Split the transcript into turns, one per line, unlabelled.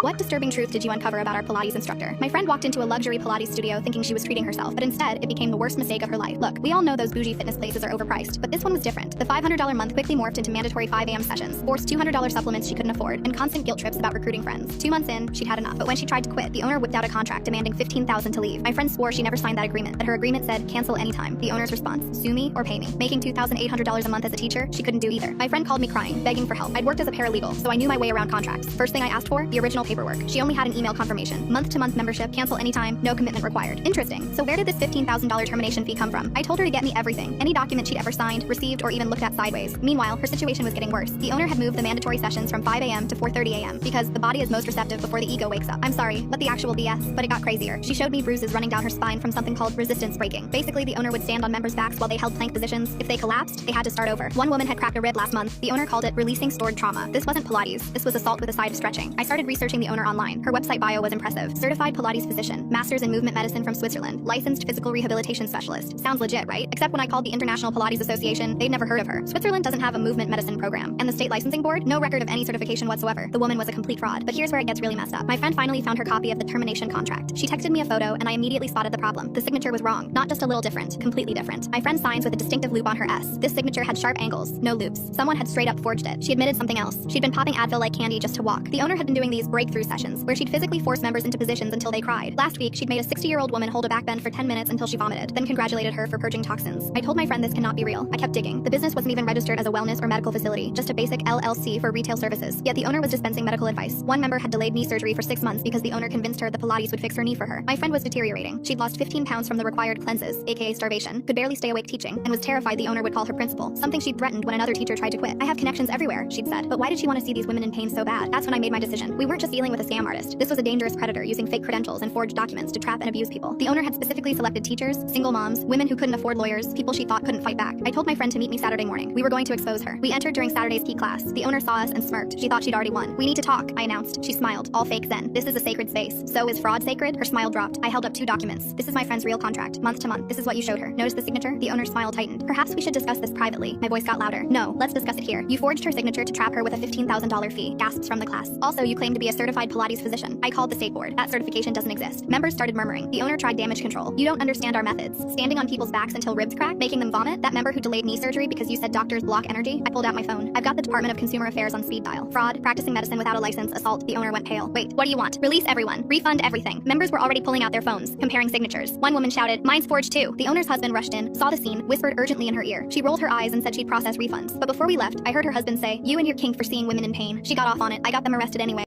What disturbing truth did you uncover about our Pilates instructor? My friend walked into a luxury Pilates studio thinking she was treating herself, but instead, it became the worst mistake of her life. Look, we all know those bougie fitness places are overpriced, but this one was different. The $500 month quickly morphed into mandatory 5 a.m. sessions, forced $200 supplements she couldn't afford, and constant guilt trips about recruiting friends. 2 months in, she'd had enough. But when she tried to quit, the owner whipped out a contract demanding $15,000 to leave. My friend swore she never signed that agreement, that her agreement said cancel anytime. The owner's response, sue me or pay me. Making $2,800 a month as a teacher, she couldn't do either. My friend called me crying, begging for help. I'd worked as a paralegal, so I knew my way around contracts. First thing I asked for, the original paperwork. She only had an email confirmation. Month-to-month membership, cancel anytime, no commitment required. Interesting. So where did this $15,000 termination fee come from? I told her to get me everything, any document she'd ever signed, received, or even looked at sideways. Meanwhile, her situation was getting worse. The owner had moved the mandatory sessions from 5 a.m. to 4:30 a.m. because the body is most receptive before the ego wakes up. I'm sorry, but the actual BS, but it got crazier. She showed me bruises running down her spine from something called resistance breaking. Basically, the owner would stand on members' backs while they held plank positions. If they collapsed, they had to start over. One woman had cracked a rib last month. The owner called it releasing stored trauma. This wasn't Pilates. This was assault with a side of stretching. I started researching the owner online. Her website bio was impressive. Certified Pilates physician, masters in movement medicine from Switzerland, licensed physical rehabilitation specialist. Sounds legit, right? Except when I called the International Pilates Association, they'd never heard of her. Switzerland doesn't have a movement medicine program. And the state licensing board, no record of any certification whatsoever. The woman was a complete fraud. But here's where it gets really messed up. My friend finally found her copy of the termination contract. She texted me a photo and I immediately spotted the problem. The signature was wrong. Not just a little different, completely different. My friend signs with a distinctive loop on her S. This signature had sharp angles, no loops. Someone had straight up forged it. She admitted something else. She'd been popping Advil like candy just to walk. The owner had been doing these breakthrough sessions where she'd physically force members into positions until they cried. Last week, she'd made a 60-year-old woman hold a back bend for 10 minutes until she vomited, then congratulated her for purging toxins. I told my friend this cannot be real. I kept digging. The business wasn't even registered as a wellness or medical facility, just a basic LLC for retail services. Yet the owner was dispensing medical advice. One member had delayed knee surgery for 6 months because the owner convinced her the Pilates would fix her knee for her. My friend was deteriorating. She'd lost 15 pounds from the required cleanses, aka starvation, could barely stay awake teaching, and was terrified the owner would call her principal, something she'd threatened when another teacher tried to quit. I have connections everywhere, she'd said. But why did she want to see these women in pain so bad? That's when I made my decision. We weren't just dealing with a scam artist. This was a dangerous predator using fake credentials and forged documents to trap and abuse people. The owner had specifically selected teachers, single moms, women who couldn't afford lawyers, people she thought couldn't fight back. I told my friend to meet me Saturday morning. We were going to expose her. We entered during Saturday's key class. The owner saw us and smirked. She thought she'd already won. We need to talk, I announced. She smiled. All fake then. This is a sacred space. So is fraud sacred? Her smile dropped. I held up 2 documents. This is my friend's real contract, month to month. This is what you showed her. Notice the signature? The owner's smile tightened. Perhaps we should discuss this privately. My voice got louder. No, let's discuss it here. You forged her signature to trap her with a $15,000 fee. Gasps from the class. Also, you claim to be a certified Pilates physician. I called the state board. That certification doesn't exist. Members started murmuring. The owner tried damage control. You don't understand our methods. Standing on people's backs until ribs crack, making them vomit. That member who delayed knee surgery because you said doctors block energy. I pulled out my phone. I've got the Department of Consumer Affairs on speed dial. Fraud, practicing medicine without a license, assault. The owner went pale. Wait, what do you want? Release everyone. Refund everything. Members were already pulling out their phones, comparing signatures. One woman shouted, mine's forged too. The owner's husband rushed in, saw the scene, whispered urgently in her ear. She rolled her eyes and said she'd process refunds. But before we left, I heard her husband say, you and your kink for seeing women in pain. She got off on it. I got them arrested anyway.